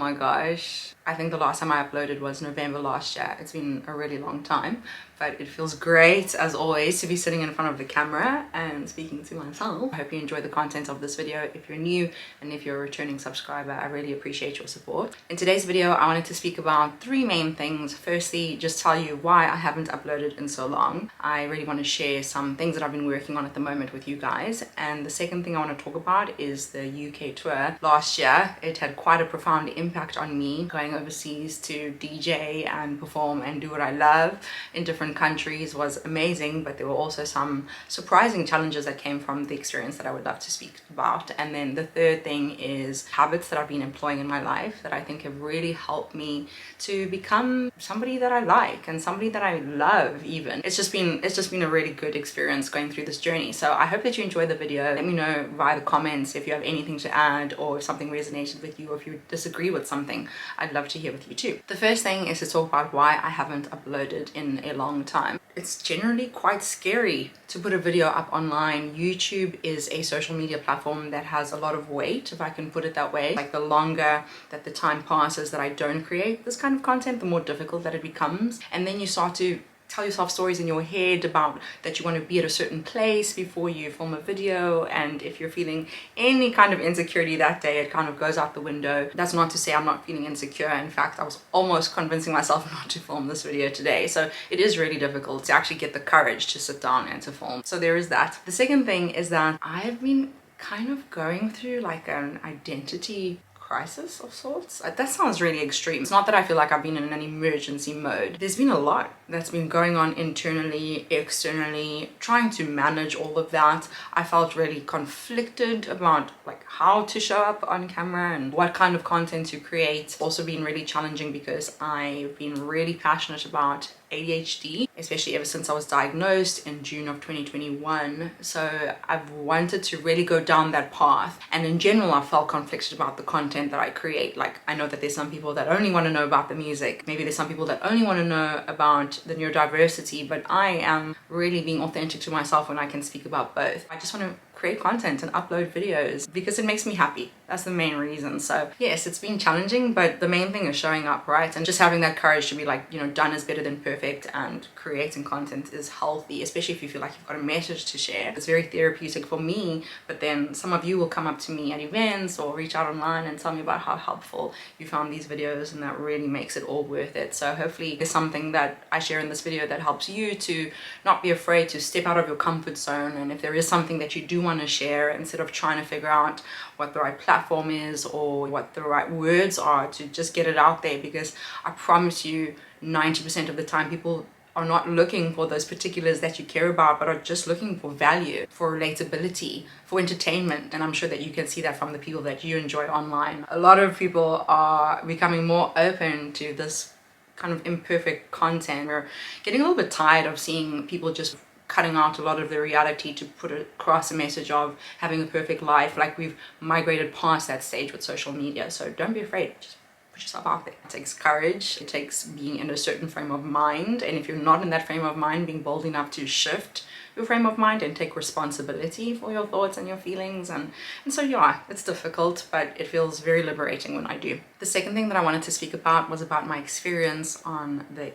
my gosh. I think the last time I uploaded was November last year. It's been a really long time, but it feels great as always to be sitting in front of the camera and speaking to myself. I hope you enjoy the content of this video. If you're new and if you're a returning subscriber, I really appreciate your support. In today's video, I wanted to speak about three main things. Firstly, just tell you why I haven't uploaded in so long. I really want to share some things that I've been working on at the moment with you guys. And the second thing I want to talk about is the UK tour. Last year, it had quite a profound impact on me, going overseas to DJ and perform and do what I love in different countries was amazing, but there were also some surprising challenges that came from the experience that I would love to speak about. And then the third thing is habits that I've been employing in my life that I think have really helped me to become somebody that I like and somebody that I love even. It's just been a really good experience going through this journey. So I hope that you enjoy the video. Let me know via the comments if you have anything to add or if something resonated with you or if you disagree with something. I'd love to hear with you too. The first thing is to talk about why I haven't uploaded in a long time. It's generally quite scary to put a video up online. YouTube is a social media platform that has a lot of weight, if I can put it that way. Like the longer that the time passes that I don't create this kind of content, the more difficult that it becomes. And then you start to tell yourself stories in your head about that you want to be at a certain place before you film a video, and if you're feeling any kind of insecurity that day, it kind of goes out the window. That's not to say I'm not feeling insecure. In fact, I was almost convincing myself not to film this video today. So it is really difficult to actually get the courage to sit down and to film. So there is that. The second thing is that I've been kind of going through like an identity crisis of sorts. That sounds really extreme. It's not that I feel like I've been in an emergency mode. There's been a lot that's been going on internally, externally, trying to manage all of that. I felt really conflicted about like how to show up on camera and what kind of content to create. It's also been really challenging because I've been really passionate about ADHD, especially ever since I was diagnosed in June of 2021. So I've wanted to really go down that path. And in general, I felt conflicted about the content that I create. Like, I know that there's some people that only want to know about the music. Maybe there's some people that only want to know about the neurodiversity, but I am really being authentic to myself when I can speak about both. I just want to create content and upload videos because it makes me happy. That's the main reason. So yes, it's been challenging, but the main thing is showing up, right? And just having that courage to be like, you know, done is better than perfect, and creating content is healthy, especially if you feel like you've got a message to share. It's very therapeutic for me, but then some of you will come up to me at events or reach out online and tell me about how helpful you found these videos, and that really makes it all worth it. So hopefully there's something that I share in this video that helps you to not be afraid to step out of your comfort zone. And if there is something that you do want to share, instead of trying to figure out what the right platform is or what the right words are, to just get it out there, because I promise you 90% of the time people are not looking for those particulars that you care about, but are just looking for value, for relatability, for entertainment. And I'm sure that you can see that from the people that you enjoy online. A lot of people are becoming more open to this kind of imperfect content. We're getting a little bit tired of seeing people just cutting out a lot of the reality to put across a message of having a perfect life. Like, we've migrated past that stage with social media. So don't be afraid. Just put yourself out there. It takes courage. It takes being in a certain frame of mind. And if you're not in that frame of mind, being bold enough to shift your frame of mind and take responsibility for your thoughts and your feelings. And so yeah, it's difficult, but it feels very liberating when I do. The second thing that I wanted to speak about was about my experience on the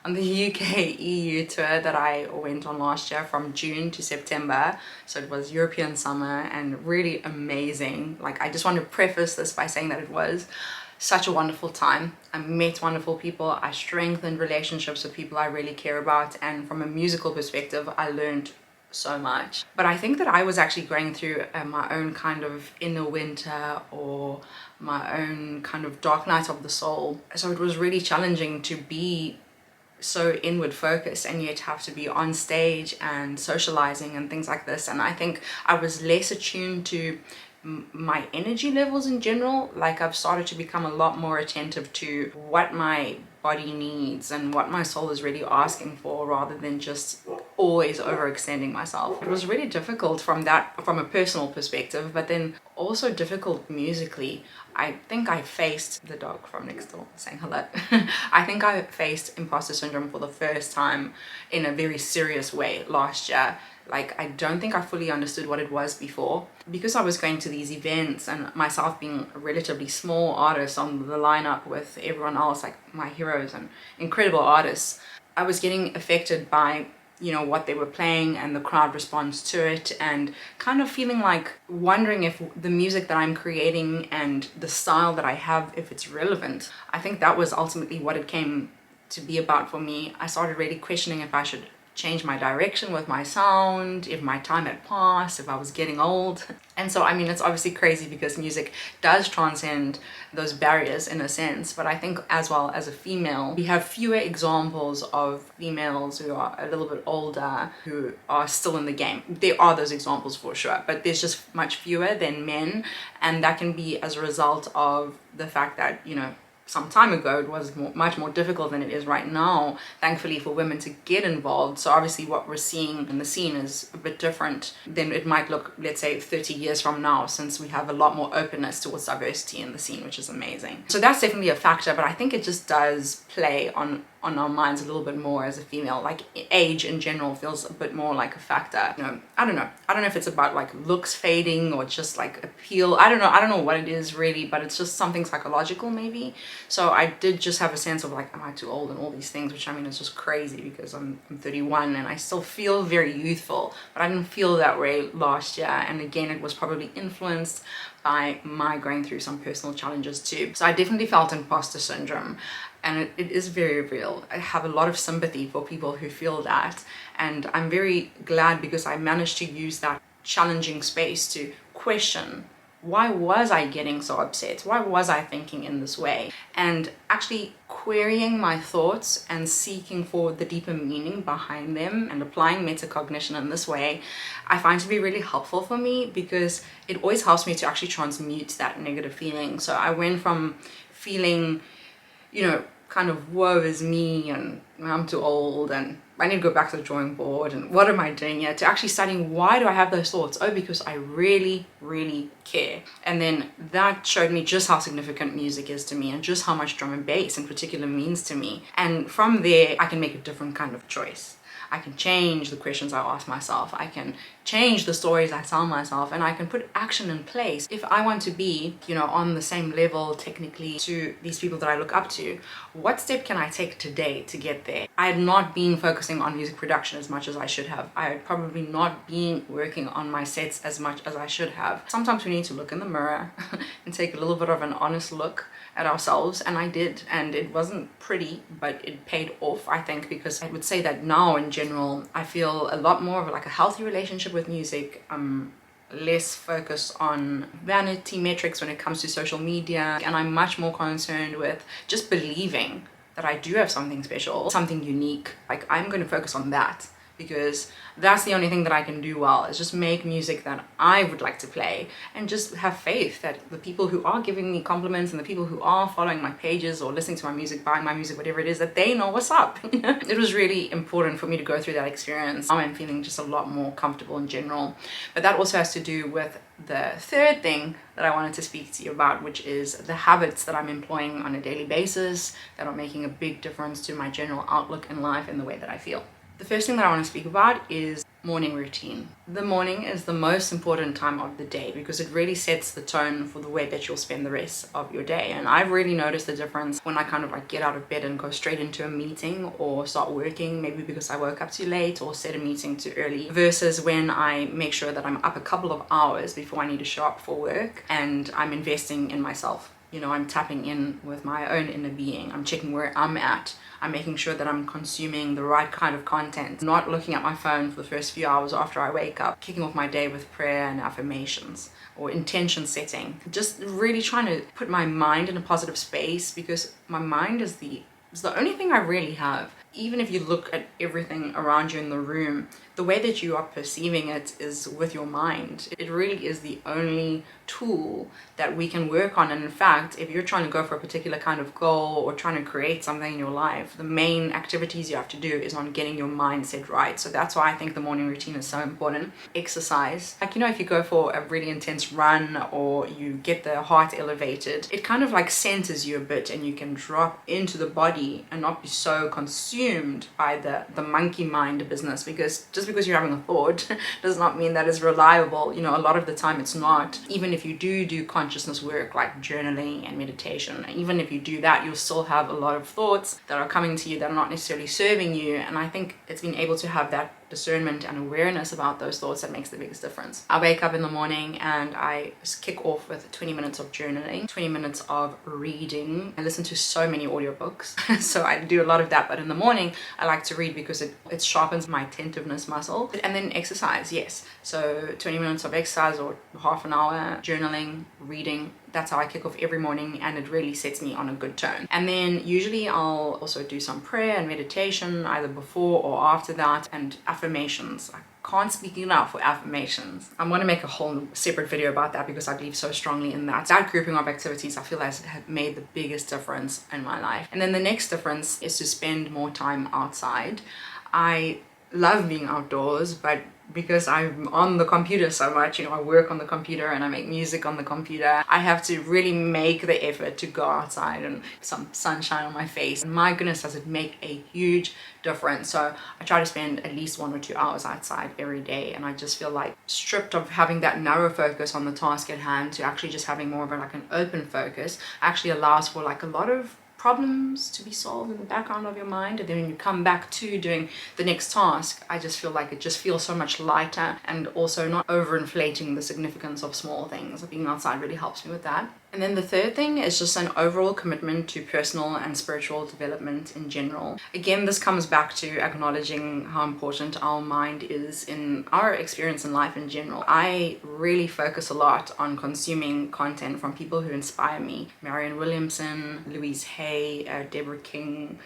on the UK EU tour that I went on last year from June to September. So it was European summer and really amazing. Like, I just want to preface this by saying that it was such a wonderful time. I met wonderful people. I strengthened relationships with people I really care about. And from a musical perspective, I learned so much. But I think that I was actually going through my own kind of inner winter, or my own kind of dark night of the soul. So it was really challenging to be so inward focused and yet have to be on stage and socializing and things like this. And I think I was less attuned to my energy levels in general. Like, I've started to become a lot more attentive to what my body needs and what my soul is really asking for, rather than just always overextending myself. It was really difficult from a personal perspective, but then also difficult musically. I think I faced the dog from next door saying hello. I think I faced imposter syndrome for the first time in a very serious way last year. Like, I don't think I fully understood what it was before. Because I was going to these events and myself being a relatively small artist on the lineup with everyone else, like my heroes and incredible artists, I was getting affected by, you know, what they were playing and the crowd response to it, and kind of feeling like wondering if the music that I'm creating and the style that I have, if it's relevant. I think that was ultimately what it came to be about for me. I started really questioning if I should change my direction with my sound, if my time had passed, if I was getting old. And so, I mean, it's obviously crazy because music does transcend those barriers in a sense, but I think as well as a female, we have fewer examples of females who are a little bit older who are still in the game. There are those examples for sure, but there's just much fewer than men, and that can be as a result of the fact that, you know, some time ago it was much more difficult than it is right now, thankfully, for women to get involved. So obviously what we're seeing in the scene is a bit different than it might look, let's say, 30 years from now, since we have a lot more openness towards diversity in the scene, which is amazing. So that's definitely a factor, but I think it just does play on our minds a little bit more as a female. Like, age in general feels a bit more like a factor. You know, I don't know if it's about like looks fading or just like appeal. I don't know what it is really, but it's just something psychological maybe. So I did just have a sense of like, am I too old and all these things, which I mean is just crazy because I'm 31 and I still feel very youthful, but I didn't feel that way last year. And again, it was probably influenced by my going through some personal challenges too. So I definitely felt imposter syndrome, and it is very real. I have a lot of sympathy for people who feel that, and I'm very glad because I managed to use that challenging space to question, why was I getting so upset? Why was I thinking in this way? And actually querying my thoughts and seeking for the deeper meaning behind them and applying metacognition in this way, I find to be really helpful for me because it always helps me to actually transmute that negative feeling. So I went from feeling, you know, kind of woe is me and I'm too old and I need to go back to the drawing board and what am I doing here, to actually studying, why do I have those thoughts? Oh, because I really care. And then that showed me just how significant music is to me and just how much drum and bass in particular means to me. And from there I can make a different kind of choice. I can change the questions I ask myself, I can change the stories I tell myself, and I can put action in place. If I want to be, you know, on the same level technically to these people that I look up to, what step can I take today to get there? I had not been focusing on music production as much as I should have. I had probably not been working on my sets as much as I should have. Sometimes we need to look in the mirror and take a little bit of an honest look at ourselves, and I did, and it wasn't pretty, but it paid off, I think, because I would say that now in general I feel a lot more of like a healthy relationship with music. I'm less focused on vanity metrics when it comes to social media, and I'm much more concerned with just believing that I do have something special, something unique. Like, I'm going to focus on that because that's the only thing that I can do well, is just make music that I would like to play and just have faith that the people who are giving me compliments and the people who are following my pages or listening to my music, buying my music, whatever it is, that they know what's up. It was really important for me to go through that experience. I'm feeling just a lot more comfortable in general. But that also has to do with the third thing that I wanted to speak to you about, which is the habits that I'm employing on a daily basis that are making a big difference to my general outlook in life and the way that I feel. The first thing that I want to speak about is morning routine. The morning is the most important time of the day because it really sets the tone for the way that you'll spend the rest of your day. And I've really noticed the difference when I kind of like get out of bed and go straight into a meeting or start working, maybe because I woke up too late or set a meeting too early, versus when I make sure that I'm up a couple of hours before I need to show up for work and I'm investing in myself. You know, I'm tapping in with my own inner being. I'm checking where I'm at. I'm making sure that I'm consuming the right kind of content, not looking at my phone for the first few hours after I wake up, kicking off my day with prayer and affirmations or intention setting. Just really trying to put my mind in a positive space because my mind is the only thing I really have. Even if you look at everything around you in the room, the way that you are perceiving it is with your mind. It really is the only tool that we can work on. And in fact, if you're trying to go for a particular kind of goal or trying to create something in your life, the main activities you have to do is on getting your mindset right. So that's why I think the morning routine is so important. Exercise. Like, you know, if you go for a really intense run or you get the heart elevated, it kind of like centers you a bit and you can drop into the body and not be so consumed by the monkey mind business. Because just Just because you're having a thought does not mean that it's reliable. You know, a lot of the time it's not. Even if you do consciousness work like journaling and meditation, even if you do that, you'll still have a lot of thoughts that are coming to you that are not necessarily serving you. And I think it's being able to have that discernment and awareness about those thoughts that makes the biggest difference. I wake up in the morning and I kick off with 20 minutes of journaling, 20 minutes of reading. I listen to so many audiobooks, so I do a lot of that. But in the morning, I like to read because it sharpens my attentiveness muscle. And then exercise, yes. So 20 minutes of exercise or half an hour, journaling, reading. That's how I kick off every morning, and it really sets me on a good tone. And then usually I'll also do some prayer and meditation either before or after that, and affirmations. I can't speak enough for affirmations. I'm going to make a whole separate video about that because I believe so strongly in that. That grouping of activities, I feel like it has made the biggest difference in my life. And then the next difference is to spend more time outside. I love being outdoors, but because I'm on the computer so much, you know, I work on the computer and I make music on the computer, I have to really make the effort to go outside and some sunshine on my face. And my goodness, does it make a huge difference. So I try to spend at least 1 or 2 hours outside every day, and I just feel like stripped of having that narrow focus on the task at hand to actually just having more of like an open focus actually allows for like a lot of problems to be solved in the background of your mind, and then when you come back to doing the next task, I just feel like it just feels so much lighter, and also not overinflating the significance of small things. Being outside really helps me with that. And then the third thing is just an overall commitment to personal and spiritual development in general. Again, this comes back to acknowledging how important our mind is in our experience in life in general. I really focus a lot on consuming content from people who inspire me. Marianne Williamson, Louise Hay, Deborah King,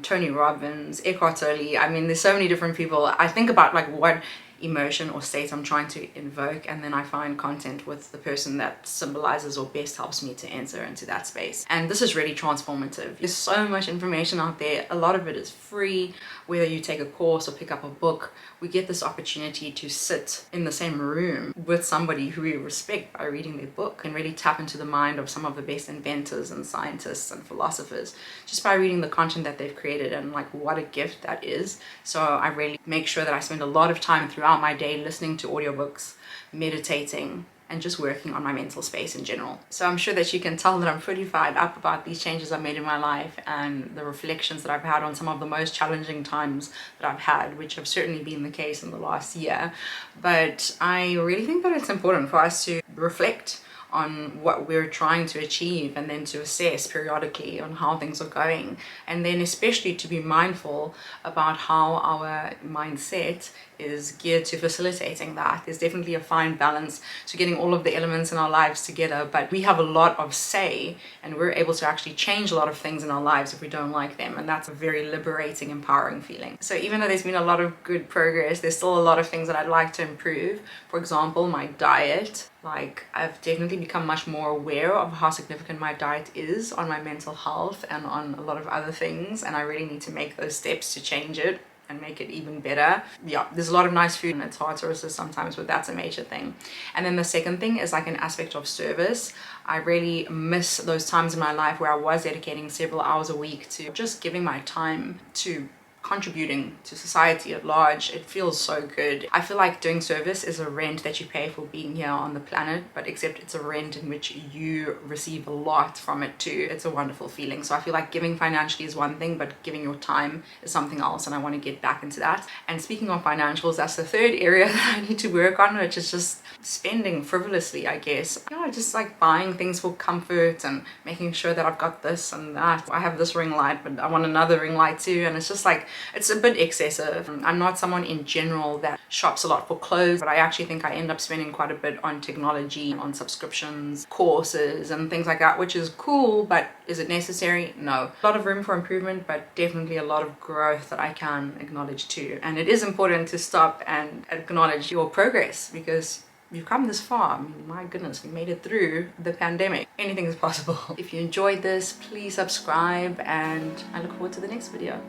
Tony Robbins, Eckhart Tolle. I mean, there's so many different people. I think about like what emotion or state I'm trying to invoke, and then I find content with the person that symbolizes or best helps me to enter into that space. And this is really transformative. There's so much information out there. A lot of it is free. Whether you take a course or pick up a book, we get this opportunity to sit in the same room with somebody who we respect by reading their book, and really tap into the mind of some of the best inventors and scientists and philosophers just by reading the content that they've created. And like, what a gift that is. So I really make sure that I spend a lot of time throughout my day listening to audiobooks, meditating, and just working on my mental space in general. So I'm sure that you can tell that I'm pretty fired up about these changes I've made in my life and the reflections that I've had on some of the most challenging times that I've had, which have certainly been the case in the last year. But I really think that it's important for us to reflect on what we're trying to achieve, and then to assess periodically on how things are going, and then especially to be mindful about how our mindset is geared to facilitating that. There's definitely a fine balance to getting all of the elements in our lives together, but we have a lot of say, and we're able to actually change a lot of things in our lives if we don't like them, and that's a very liberating, empowering feeling. So even though there's been a lot of good progress, there's still a lot of things that I'd like to improve. For example, my diet. Like, I've definitely become much more aware of how significant my diet is on my mental health and on a lot of other things, and I really need to make those steps to change it and make it even better. Yeah, there's a lot of nice food and it's hard to resist sometimes, but that's a major thing. And then the second thing is like an aspect of service. I really miss those times in my life where I was dedicating several hours a week to just giving my time to contributing to society at large. It feels so good. I feel like doing service is a rent that you pay for being here on the planet, but except it's a rent in which you receive a lot from it too. It's a wonderful feeling. So I feel like giving financially is one thing, but giving your time is something else, and I want to get back into that. And speaking of financials, that's the third area that I need to work on, which is just spending frivolously, I guess. You know, just like buying things for comfort and making sure that I've got this and that. I have this ring light, but I want another ring light too, and it's just like, it's a bit excessive. I'm not someone in general that shops a lot for clothes, but I actually think I end up spending quite a bit on technology, on subscriptions, courses, and things like that, which is cool, but is it necessary? No. A lot of room for improvement, but definitely a lot of growth that I can acknowledge too. And it is important to stop and acknowledge your progress, because you've come this far. I mean, my goodness, we made it through the pandemic. Anything is possible. If you enjoyed this, please subscribe, and I look forward to the next video.